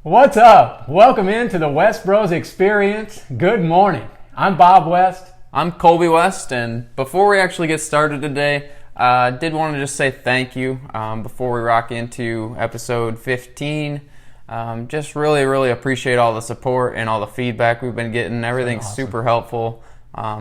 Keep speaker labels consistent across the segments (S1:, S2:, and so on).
S1: What's up? Welcome into the West Bros Experience. Good morning. I'm Bob West.
S2: I'm Colby West, and before we actually get started today, I did want to just say thank you before we rock into episode 15. Just really appreciate all the support and all the feedback we've been getting. Everything's
S1: awesome.
S2: super helpful.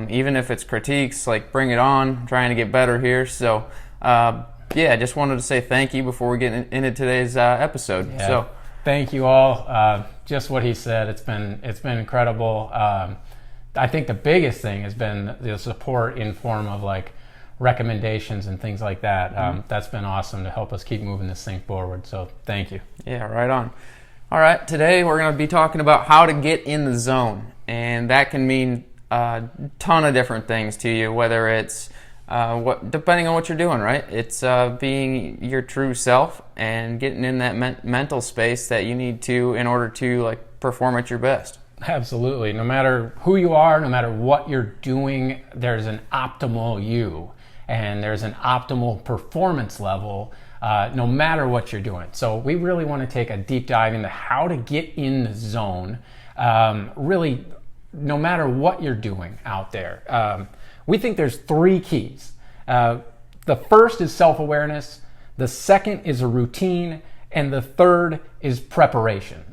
S2: Even if it's critiques, like bring it on. I'm trying to get better here. So, just wanted to say thank you before we get into today's episode.
S1: Yeah.
S2: So,
S1: thank you all. Just what he said. It's been incredible. I think the biggest thing has been the support in form of like recommendations and things like that. That's been awesome to help us keep moving this thing forward. So thank you.
S2: Yeah, right on. All right, today we're going to be talking about how to get in the zone, and that can mean a ton of different things to you, whether it's depending on what you're doing, right? It's being your true self and getting in that mental space that you need to in order to like perform at your best.
S1: Absolutely. No matter who you are, no matter what you're doing, there's an optimal you and there's an optimal performance level no matter what you're doing. So we really want to take a deep dive into how to get in the zone, really no matter what you're doing out there. We think there's three keys. The first is self-awareness, the second is a routine, and the third is preparation.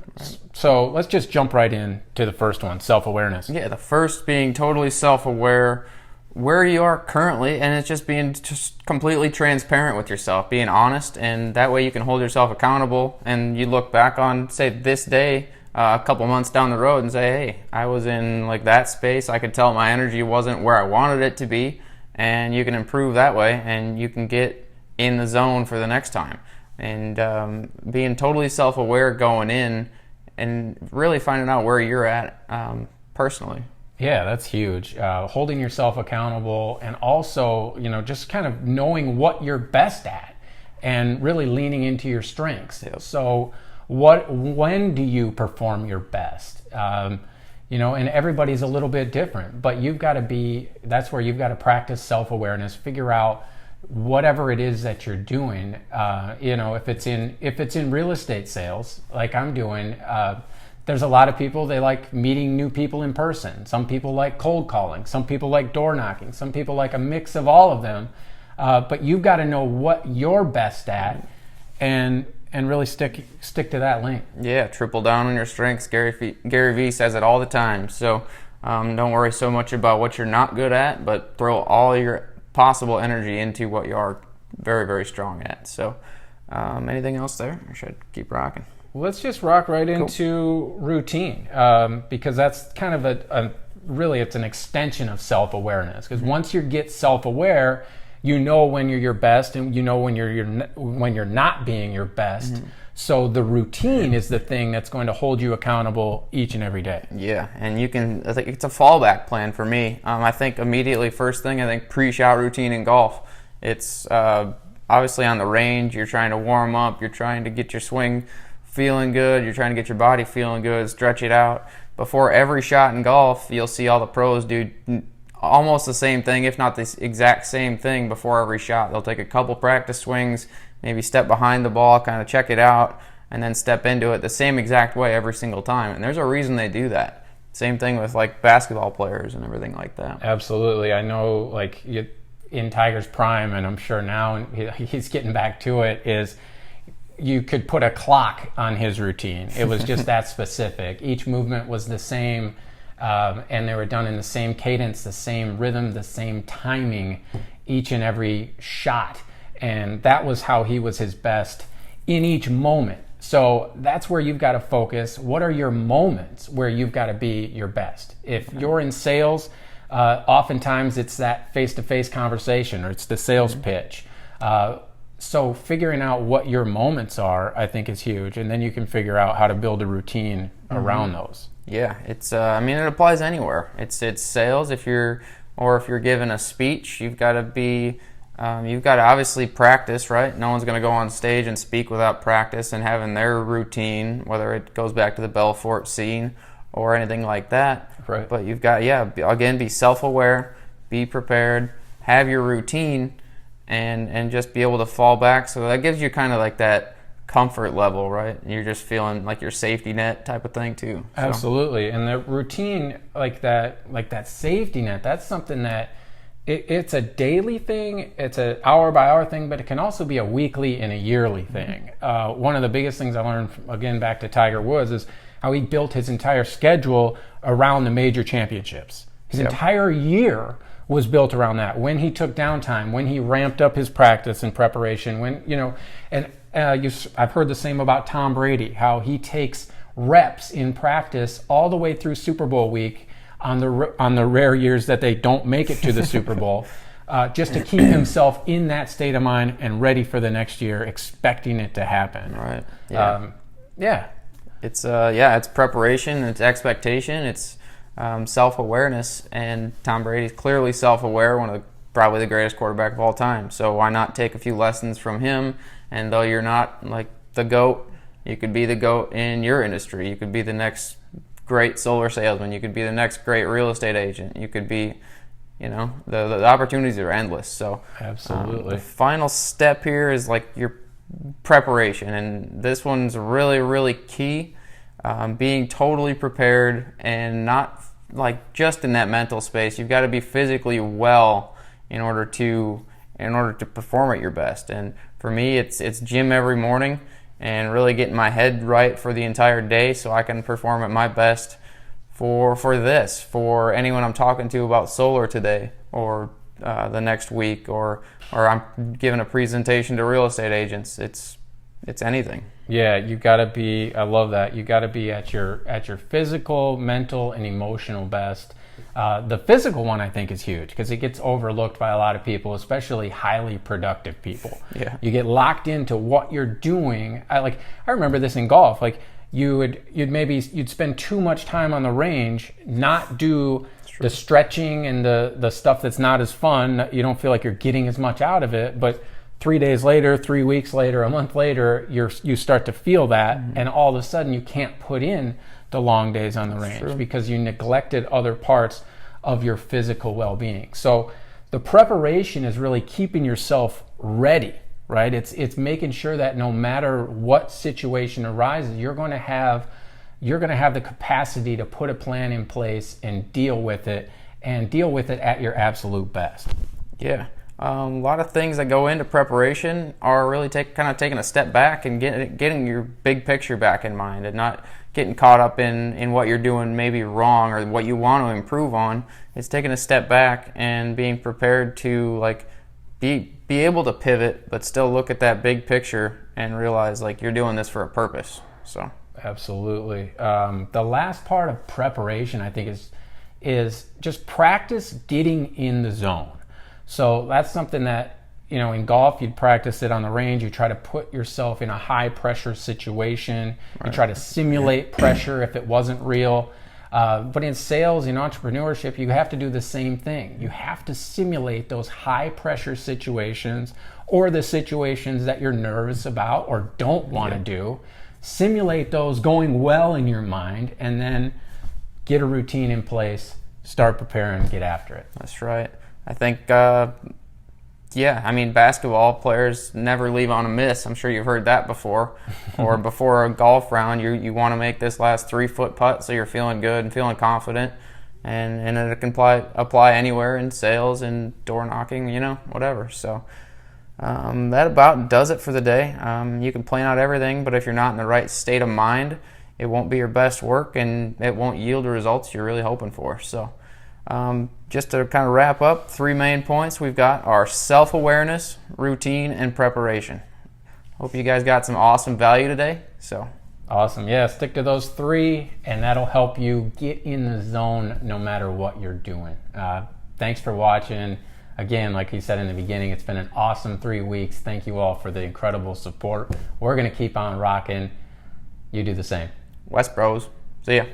S1: So let's just jump right in to the first one, self-awareness.
S2: Yeah, the first being totally self-aware where you are currently, and it's just being just completely transparent with yourself, being honest, and that way you can hold yourself accountable, and you look back on, say, this day a couple months down the road and say, hey, I was in like that space. I could tell my energy wasn't where I wanted it to be, and you can improve that way, and you can get in the zone for the next time. And being totally self-aware going in and really finding out where you're at personally.
S1: Yeah, that's huge. Holding yourself accountable, and also, just kind of knowing what you're best at and really leaning into your strengths.
S2: Yep.
S1: So when do you perform your best? And everybody's a little bit different, but that's where you've got to practice self-awareness, figure out whatever it is that you're doing. If it's in real estate sales, like I'm doing, there's a lot of people, they like meeting new people in person. Some people like cold calling. Some people like door knocking. Some people like a mix of all of them. But you've got to know what you're best at and really stick to that lane.
S2: Yeah, triple down on your strengths. Gary Vee says it all the time. So don't worry so much about what you're not good at, but throw all your possible energy into what you are very, very strong at. So anything else there, or should I keep rocking?
S1: Let's just rock right into routine, because that's kind of really it's an extension of self-awareness. Because once you get self-aware, you know when you're your best, and you know when you're not being your best. Mm-hmm. So the routine is the thing that's going to hold you accountable each and every day.
S2: Yeah, and I think it's a fallback plan for me. I think immediately first thing, pre-shot routine in golf. It's obviously on the range. You're trying to warm up. You're trying to get your swing feeling good. You're trying to get your body feeling good, stretch it out. Before every shot in golf, you'll see all the pros do almost the same thing, if not the exact same thing before every shot. They'll take a couple practice swings, maybe step behind the ball, kind of check it out, and then step into it the same exact way every single time. And there's a reason they do that. Same thing with like basketball players and everything like that.
S1: Absolutely. I know like in Tiger's prime, and I'm sure now he's getting back to it, is you could put a clock on his routine. It was just that specific. Each movement was the same, and they were done in the same cadence, the same rhythm, the same timing, each and every shot. And that was how he was his best in each moment. So that's where you've got to focus. What are your moments where you've got to be your best? If you're in sales, oftentimes it's that face-to-face conversation, or it's the sales pitch. So figuring out what your moments are, I think, is huge, and then you can figure out how to build a routine around those.
S2: Yeah, it's. It applies anywhere. It's sales. If you're given a speech, you've got to obviously practice, right? No one's going to go on stage and speak without practice and having their routine, whether it goes back to the Belfort scene or anything like that.
S1: Right.
S2: But you've got, again, be self-aware, be prepared, have your routine, and just be able to fall back. So that gives you kind of like that comfort level, right? And you're just feeling like your safety net type of thing too. So.
S1: Absolutely. And the routine, like that safety net, that's something that it's a daily thing, it's an hour by hour thing, but it can also be a weekly and a yearly thing. One of the biggest things I learned, again, back to Tiger Woods, is how he built his entire schedule around the major championships. His entire year was built around that. When he took downtime, when he ramped up his practice and preparation, I've heard the same about Tom Brady, how he takes reps in practice all the way through Super Bowl week on the rare years that they don't make it to the Super Bowl, just to keep himself in that state of mind and ready for the next year, expecting it to happen.
S2: Right.
S1: Yeah.
S2: It's preparation, it's expectation, it's self-awareness, and Tom Brady's clearly self-aware, probably the greatest quarterback of all time. So why not take a few lessons from him? And though you're not like the GOAT, you could be the GOAT in your industry. You could be the next great solar salesman. You could be the next great real estate agent. You could be, the opportunities are endless. So
S1: absolutely.
S2: The final step here is like your preparation, and this one's really, really key. Being totally prepared and not like just in that mental space. You've got to be physically well in order to perform at your best. And for me, it's gym every morning and really getting my head right for the entire day so I can perform at my best for anyone I'm talking to about solar today or the next week, or I'm giving a presentation to real estate agents. It's anything.
S1: Yeah, you got to be. I love that. You got to be at your physical, mental, and emotional best. The physical one, I think, is huge because it gets overlooked by a lot of people, especially highly productive people.
S2: Yeah.
S1: You get locked into what you're doing. I remember this in golf. Like you'd spend too much time on the range, not do the stretching and the stuff that's not as fun. You don't feel like you're getting as much out of it, but 3 days later, 3 weeks later, a month later, you start to feel that, and all of a sudden you can't put in the long days on the range because you neglected other parts of your physical well-being. So the preparation is really keeping yourself ready, right? It's making sure that no matter what situation arises, you're going to have the capacity to put a plan in place and deal with it at your absolute best.
S2: Yeah. A lot of things that go into preparation are really taking a step back and getting your big picture back in mind and not getting caught up in what you're doing maybe wrong or what you want to improve on. It's taking a step back and being prepared to be able to pivot but still look at that big picture and realize you're doing this for a purpose. So
S1: absolutely. The last part of preparation, I think, is just practice getting in the zone. So that's something that, in golf, you'd practice it on the range. You try to put yourself in a high pressure situation. Right. You try to simulate pressure if it wasn't real. But in sales, in entrepreneurship, you have to do the same thing. You have to simulate those high pressure situations or the situations that you're nervous about or don't want to do. Simulate those going well in your mind, and then get a routine in place, start preparing, get after it.
S2: That's right. I think, basketball players never leave on a miss. I'm sure you've heard that before. Or before a golf round, you want to make this last 3-foot putt so you're feeling good and feeling confident. And it can apply anywhere in sales and door knocking, whatever. So that about does it for the day. You can plan out everything, but if you're not in the right state of mind, it won't be your best work and it won't yield the results you're really hoping for. So just to kind of wrap up, 3 main points we've got are self-awareness, routine, and preparation. Hope you guys got some awesome value today. So
S1: awesome. Yeah, stick to those 3, and that'll help you get in the zone no matter what you're doing. Thanks for watching. Again, like he said in the beginning, it's been an awesome 3 weeks. Thank you all for the incredible support. We're going to keep on rocking. You do the same.
S2: West Bros. See ya.